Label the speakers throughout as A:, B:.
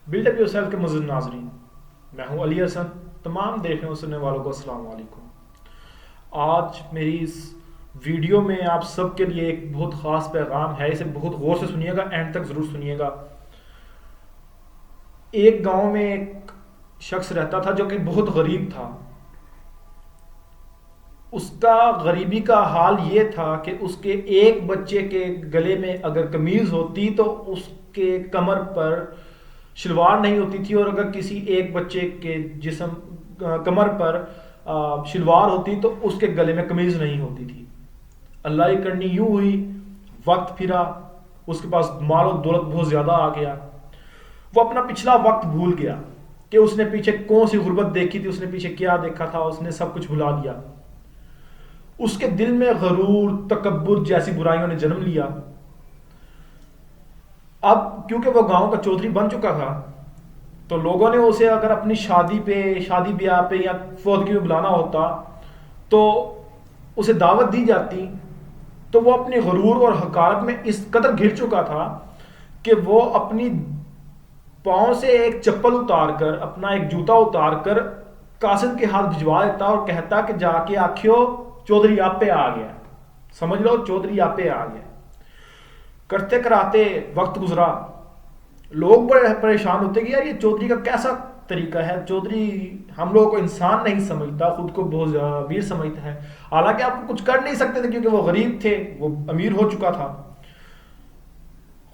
A: Build up your self کے معزز ناظرین، میں ہوں علی حسن، تمام دیکھنے اور سننے والوں کو السلام علیکم۔ آج میری اس ویڈیو میں آپ سب کے لیے ایک بہت خاص پیغام ہے، اسے بہت غور سے سنیے گا، اینڈ تک ضرور سنیے گا۔ ایک گاؤں میں ایک شخص رہتا تھا جو کہ بہت غریب تھا۔ اس کا غریبی کا حال یہ تھا کہ اس کے ایک بچے کے گلے میں اگر قمیض ہوتی تو اس کے کمر پر شلوار نہیں ہوتی تھی، اور اگر کسی ایک بچے کے جسم کمر پر شلوار ہوتی تو اس کے گلے میں قمیض نہیں ہوتی تھی۔ اللہ کی کرنی یوں ہوئی، وقت پھرا، اس کے پاس مال و دولت بہت زیادہ آ گیا، وہ اپنا پچھلا وقت بھول گیا کہ اس نے پیچھے کون سی غربت دیکھی تھی، اس نے پیچھے کیا دیکھا تھا، اس نے سب کچھ بھلا دیا۔ اس کے دل میں غرور، تکبر جیسی برائیوں نے جنم لیا۔ اب کیونکہ وہ گاؤں کا چودھری بن چکا تھا تو لوگوں نے اسے اگر اپنی شادی بیاہ پہ یا فوتگی میں بلانا ہوتا تو اسے دعوت دی جاتی، تو وہ اپنی غرور اور حقارت میں اس قدر گر چکا تھا کہ وہ اپنی پاؤں سے ایک چپل اتار کر، اپنا ایک جوتا اتار کر قاصد کے ہاتھ بھجوا دیتا اور کہتا کہ جا کے آخیو چودھری آپ پہ آ گیا، سمجھ لو چودھری آپ پہ آ گیا۔ کرتے کراتے وقت گزرا، لوگ بڑے پریشان ہوتے کہ یار یہ چودھری کا کیسا طریقہ ہے، چودھری ہم لوگوں کو انسان نہیں سمجھتا، خود کو بہت زیادہ امیر سمجھتا ہے، حالانکہ آپ کچھ کر نہیں سکتے تھے کیونکہ وہ غریب تھے، وہ امیر ہو چکا تھا۔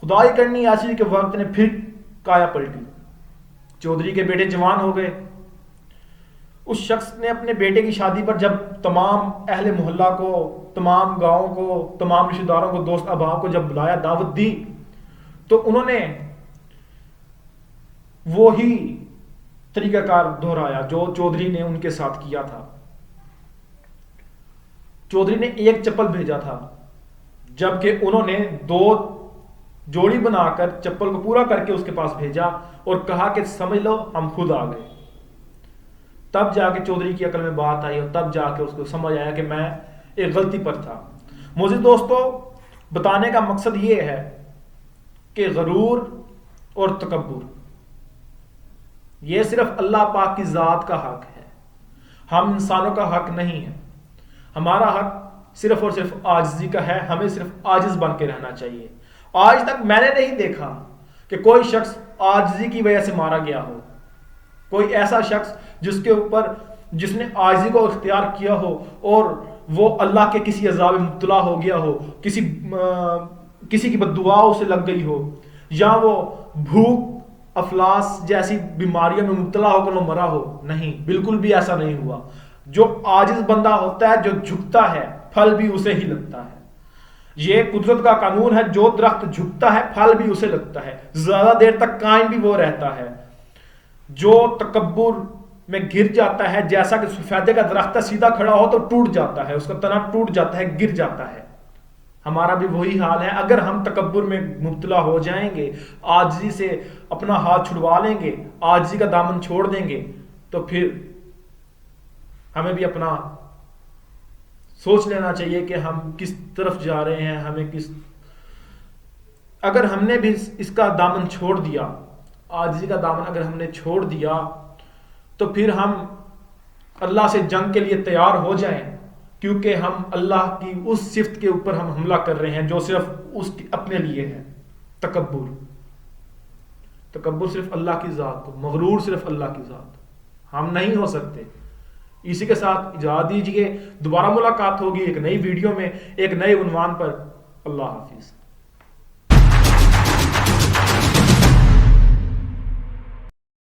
A: خدا کی کرنی ایسی کہ وقت نے پھر کایا پلٹی، چودھری کے بیٹے جوان ہو گئے۔ اس شخص نے اپنے بیٹے کی شادی پر جب تمام اہل محلہ کو، تمام گاؤں کو، تمام رشتہ داروں کو، دوست احباب کو جب بلایا، دعوت دی، تو انہوں نے وہی طریقہ کار دہرایا جو چودھری نے ان کے ساتھ کیا تھا۔ چودھری نے ایک چپل بھیجا تھا، جبکہ انہوں نے 2 جوڑی بنا کر چپل کو پورا کر کے اس کے پاس بھیجا اور کہا کہ سمجھ لو ہم خود آ گئے۔ تب جا کے چودھری کی عقل میں بات آئی اور تب جا کے اس کو سمجھ آیا کہ میں ایک غلطی پر تھا۔ معزز دوستو، بتانے کا مقصد یہ ہے کہ غرور اور تکبر یہ صرف اللہ پاک کی ذات کا حق ہے، ہم انسانوں کا حق نہیں ہے۔ ہمارا حق صرف اور صرف عاجزی کا ہے، ہمیں صرف عاجز بن کے رہنا چاہیے۔ آج تک میں نے نہیں دیکھا کہ کوئی شخص عاجزی کی وجہ سے مارا گیا ہو، کوئی ایسا شخص جس نے عاجزی کو اختیار کیا ہو اور وہ اللہ کے کسی عذاب میں مبتلا ہو گیا ہو، کسی کی بد دعا اسے لگ گئی ہو، یا وہ بھوک افلاس جیسی بیماریوں میں مبتلا ہو کر وہ مرا ہو۔ نہیں، بالکل بھی ایسا نہیں ہوا۔ جو عاجز بندہ ہوتا ہے، جو جھکتا ہے، پھل بھی اسے ہی لگتا ہے۔ یہ قدرت کا قانون ہے، جو درخت جھکتا ہے پھل بھی اسے لگتا ہے، زیادہ دیر تک قائم بھی وہ رہتا ہے۔ جو تکبر میں گر جاتا ہے، جیسا کہ سفیدے کا درخت سیدھا کھڑا ہو تو ٹوٹ جاتا ہے، اس کا تنا ٹوٹ جاتا ہے، گر جاتا ہے۔ ہمارا بھی وہی حال ہے۔ اگر ہم تکبر میں مبتلا ہو جائیں گے، عاجزی سے اپنا ہاتھ چھڑوا لیں گے، عاجزی کا دامن چھوڑ دیں گے، تو پھر ہمیں بھی اپنا سوچ لینا چاہیے کہ ہم کس طرف جا رہے ہیں۔ اگر ہم نے بھی اس کا دامن چھوڑ دیا، عاجزی کا دامن اگر ہم نے چھوڑ دیا، تو پھر ہم اللہ سے جنگ کے لیے تیار ہو جائیں، کیونکہ ہم اللہ کی اس صفت کے اوپر ہم حملہ کر رہے ہیں جو صرف اس کی اپنے لیے ہے، تکبر صرف اللہ کی ذات کو، مغرور صرف اللہ کی ذات، ہم نہیں ہو سکتے۔ اسی کے ساتھ اجازت دیجیے، دوبارہ ملاقات ہوگی ایک نئی ویڈیو میں، ایک نئے عنوان پر۔ اللہ حافظ۔